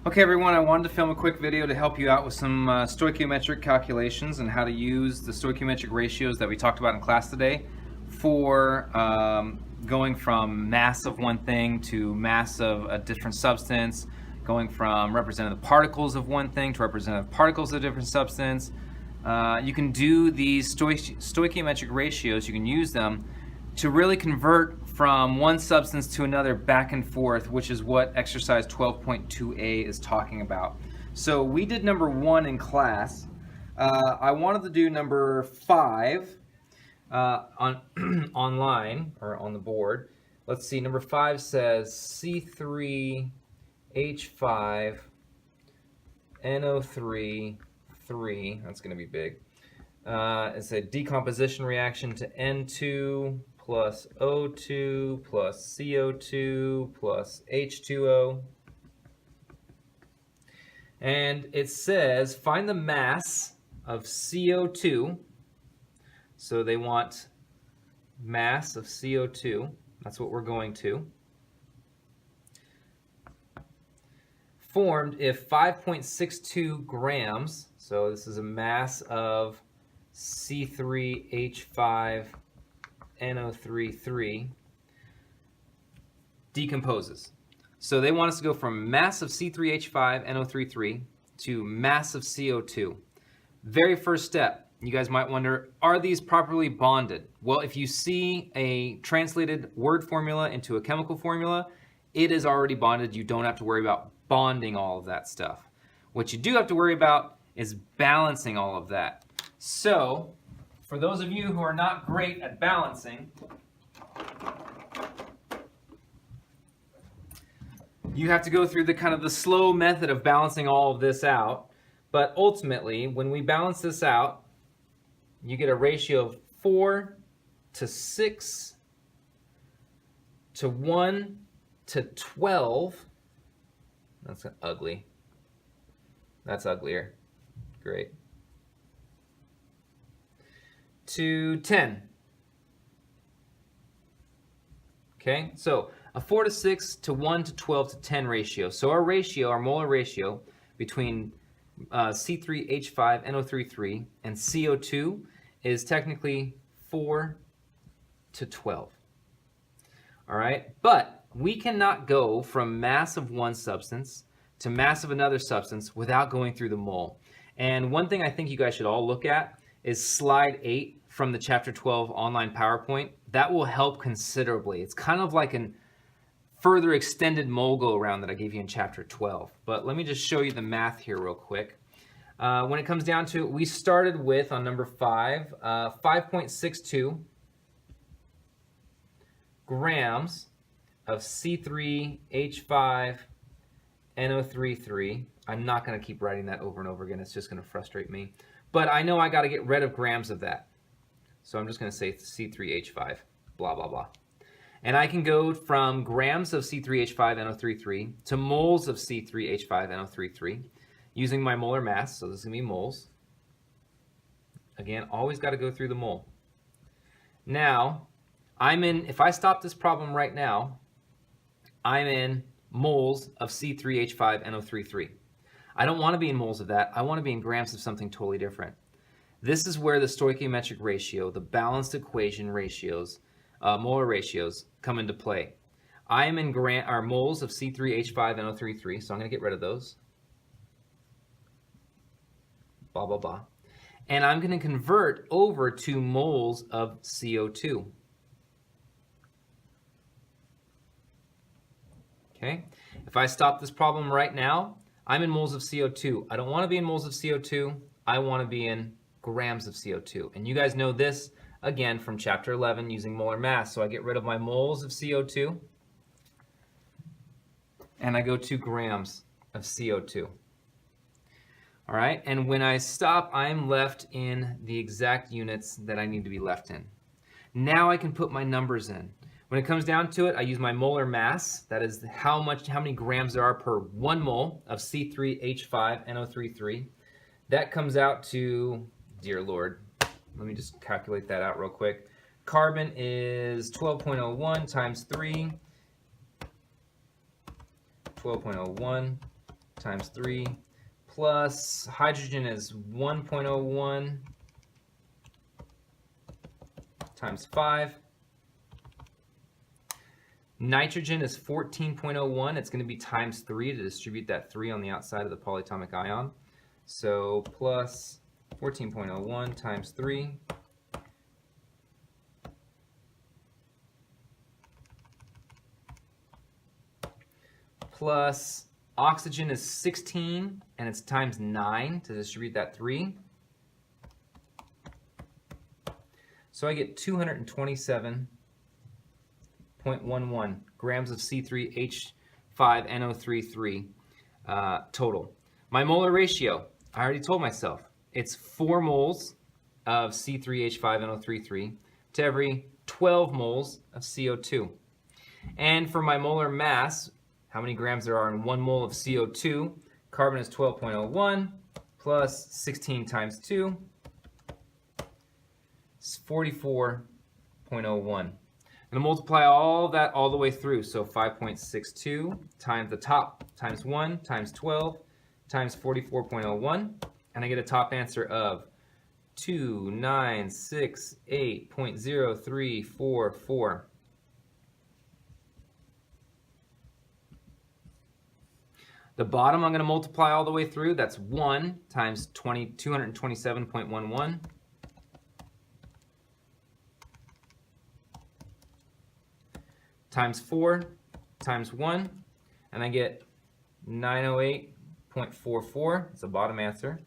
Okay everyone, I wanted to film a quick video to help you out with some stoichiometric calculations and how to use the stoichiometric ratios that we talked about in class today for going from mass of one thing to mass of a different substance, going from representative particles of one thing to representative particles of a different substance. You can do these stoichiometric ratios, you can use them to really convert from one substance to another back and forth, which is what exercise 12.2a is talking about. So we did number 1 in class. I wanted to do number 5 on online or on the board. Let's see, number 5 says C3H5 NO3 3. That's going to be big. It's a decomposition reaction to N2 plus O2 plus CO2 plus H2O. And it says find the mass of CO2. So they want mass of CO2. That's what we're going to. Formed if 5.62 grams, so this is a mass of C3H5NO3 decomposes. So they want us to go from mass of C3H5NO3 to mass of CO2. Very first step, you guys might wonder, are these properly bonded? Well, if you see a translated word formula into a chemical formula, it is already bonded. You don't have to worry about bonding all of that stuff. What you do have to worry about is balancing all of that. So, for those of you who are not great at balancing, you have to go through the kind of the slow method of balancing all of this out. But ultimately, when we balance this out, you get a ratio of 4 to 6 to 1 to 12. That's ugly. That's uglier. Great. To 10. Okay, so a 4 to 6 to 1 to 12 to 10 ratio. So our ratio, our molar ratio between C3H5NO3 and CO2 is technically 4 to 12. All right, but we cannot go from mass of one substance to mass of another substance without going through the mole. And one thing I think you guys should all look at is slide 8 from the chapter 12 online PowerPoint. That will help considerably. It's kind of like a further extended mole go around that I gave you in chapter 12. But let me just show you the math here real quick. When it comes down to it, we started with, on number 5, 5.62 grams of C3H5NO3. I'm not going to keep writing that over and over again. It's just going to frustrate me. But I know I got to get rid of grams of that. So I'm just going to say C3H5, blah, blah, blah. And I can go from grams of C3H5NO3 to moles of C3H5NO3 using my molar mass. So this is going to be moles. Again, always got to go through the mole. Now, if I stop this problem right now, I'm in moles of C3H5NO3. I don't want to be in moles of that. I want to be in grams of something totally different. This is where the stoichiometric ratio, the balanced equation ratios, molar ratios come into play. I am in moles of C3H5NO3, so I'm going to get rid of those. Blah, blah, blah. And I'm going to convert over to moles of CO2. Okay? If I stop this problem right now, I'm in moles of CO2. I don't want to be in moles of CO2. I want to be in grams of CO2. And you guys know this, again, from chapter 11 using molar mass. So I get rid of my moles of CO2, and I go to grams of CO2. All right, and when I stop, I'm left in the exact units that I need to be left in. Now I can put my numbers in. When it comes down to it, I use my molar mass. That is how many grams there are per 1 mole of C3H5NO3. That comes out to, dear Lord, let me just calculate that out real quick. Carbon is 12.01 times 3. 12.01 times 3 plus hydrogen is 1.01 times 5. Nitrogen is 14.01. It's going to be times 3 to distribute that 3 on the outside of the polyatomic ion. So plus 14.01 times 3 plus oxygen is 16, and it's times 9 to distribute that 3. So I get 227.11 grams of C3H5NO33 total. My molar ratio, I already told myself, it's 4 moles of C3H5NO33 to every 12 moles of CO2. And for my molar mass, how many grams there are in 1 mole of CO2, carbon is 12.01 plus 16 times 2 is 44.01. I'm going to multiply all that all the way through. So 5.62 times the top times 1 times 12 times 44.01. And I get a top answer of 2968.0344. The bottom I'm going to multiply all the way through. That's 1 times 227.11 times 4 times 1, and I get 908.44. It's the bottom answer.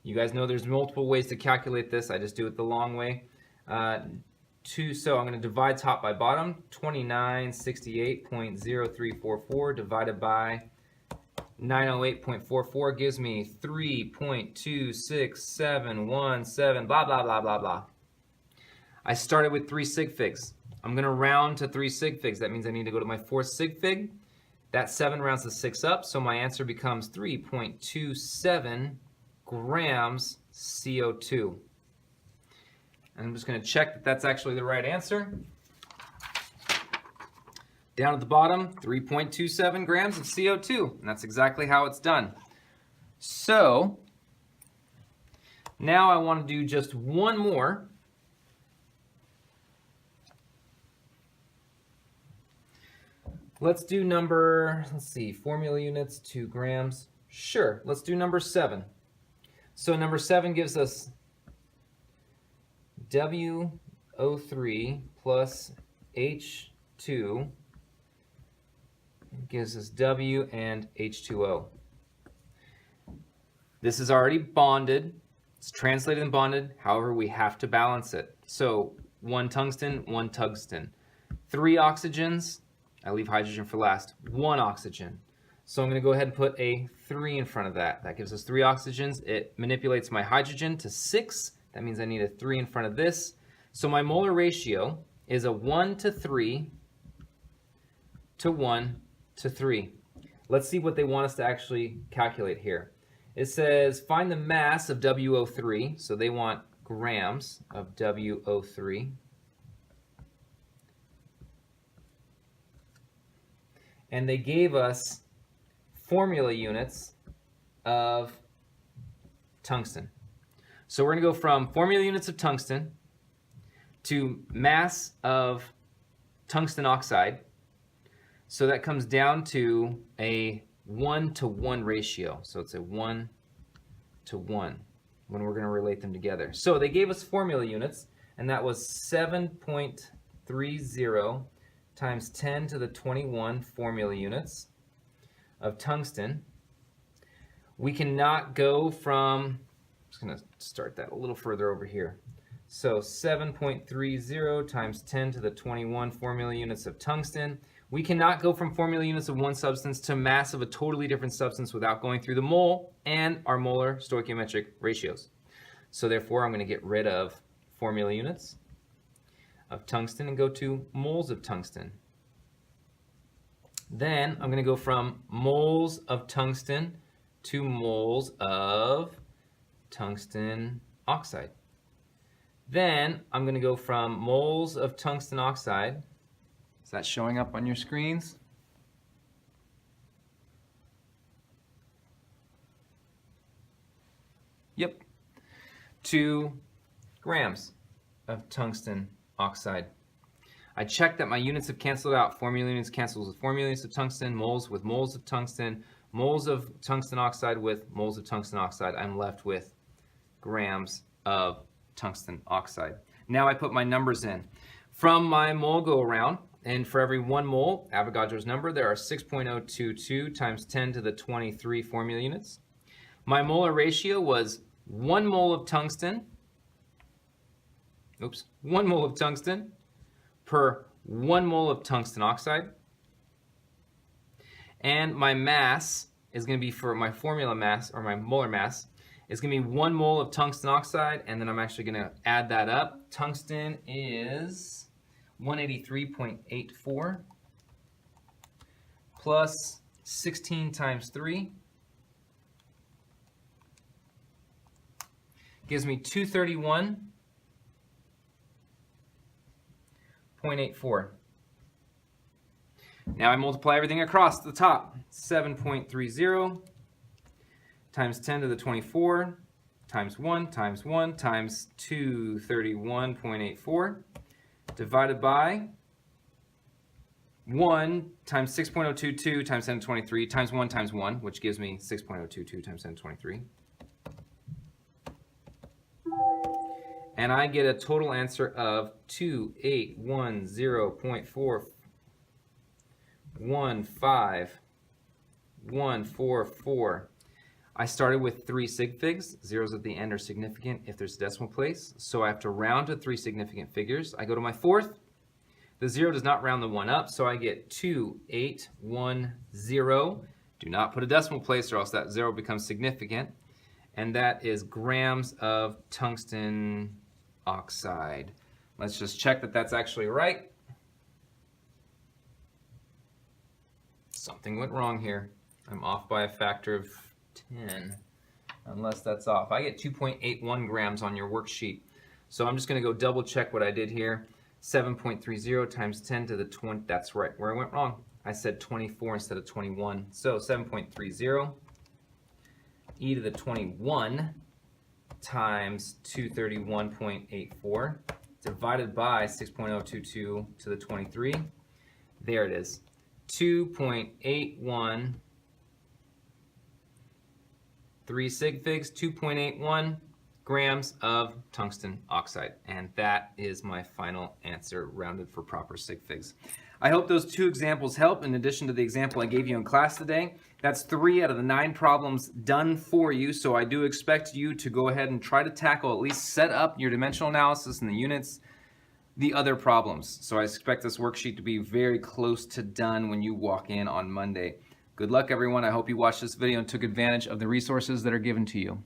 You guys know there's multiple ways to calculate this. I just do it the long way. So I'm going to divide top by bottom. 2968.0344 divided by 908.44 gives me 3.26717, blah, blah, blah, blah, blah. I started with 3 sig figs. I'm going to round to 3 sig figs. That means I need to go to my 4th sig fig. That 7 rounds to 6 up, so my answer becomes 3.27 grams CO2. And I'm just going to check that that's actually the right answer. Down at the bottom, 3.27 grams of CO2. And that's exactly how it's done. So now I want to do just one more. Let's do formula units, 2 grams. Sure, let's do number 7. So number 7 gives us WO3 plus H2 gives us W and H2O. This is already bonded. It's translated and bonded. However, we have to balance it. So 1 tungsten, 1 tungsten. 3 oxygens. I leave hydrogen for last. 1 oxygen. So I'm going to go ahead and put a 3 in front of that. That gives us 3 oxygens. It manipulates my hydrogen to 6. That means I need a 3 in front of this. So my molar ratio is a 1 to 3 to 1 to 3. Let's see what they want us to actually calculate here. It says find the mass of WO3. So they want grams of WO3. And they gave us formula units of tungsten. So we're going to go from formula units of tungsten to mass of tungsten oxide. So that comes down to a 1-to-1 ratio. So it's a 1 to 1 when we're going to relate them together. So they gave us formula units, and that was 7.30 times 10 to the 21 formula units of tungsten. We cannot go from, I'm just going to start that a little further over here. So 7.30 times 10 to the 21 formula units of tungsten. We cannot go from formula units of one substance to mass of a totally different substance without going through the mole and our molar stoichiometric ratios. So therefore, I'm going to get rid of formula units of tungsten and go to moles of tungsten. Then I'm going to go from moles of tungsten to moles of tungsten oxide. Then I'm going to go from moles of tungsten oxide. Is that showing up on your screens? Yep. 2 grams of tungsten oxide. I checked that my units have canceled out. Formula units cancels with formula units of tungsten, moles with moles of tungsten, moles of tungsten oxide with moles of tungsten oxide. I'm left with grams of tungsten oxide. Now I put my numbers in. From my mole go around, and for every 1 mole, Avogadro's number, there are 6.022 times 10 to the 23 formula units. My molar ratio was 1 mole of tungsten, 1 mole of tungsten per 1 mole of tungsten oxide. And my mass is going to be, for my formula mass, or my molar mass, is going to be 1 mole of tungsten oxide, and then I'm actually going to add that up. Tungsten is 183.84 plus 16 times 3 gives me 231.84. Now I multiply everything across the top. 7.30 times 10 to the 24 times 1 times 1 times 231.84 divided by 1 times 6.022 times 10 to the 23 times 1, which gives me 6.022 times 10 to the 23. And I get a total answer of 2810.415.144. I started with 3 sig figs. Zeros at the end are significant if there's a decimal place. So I have to round to 3 significant figures. I go to my fourth. The 0 does not round the 1 up, so I get 2810. Do not put a decimal place or else that 0 becomes significant. And that is grams of tungsten oxide. Let's just check that that's actually right. Something went wrong here. I'm off by a factor of 10, unless that's off. I get 2.81 grams on your worksheet. So I'm just going to go double check what I did here. 7.30 times 10 to the 20, that's right, where I went wrong. I said 24 instead of 21. So 7.30 e to the 21 times 231.84 divided by 6.022 to the 23. There it is. 2.81, 3 sig figs, 2.81 grams of tungsten oxide. And that is my final answer, rounded for proper sig figs. I hope those 2 examples help in addition to the example I gave you in class today. That's 3 out of the 9 problems done for you, so I do expect you to go ahead and try to tackle, at least set up your dimensional analysis in the units, the other problems. So I expect this worksheet to be very close to done when you walk in on Monday. Good luck, everyone. I hope you watched this video and took advantage of the resources that are given to you.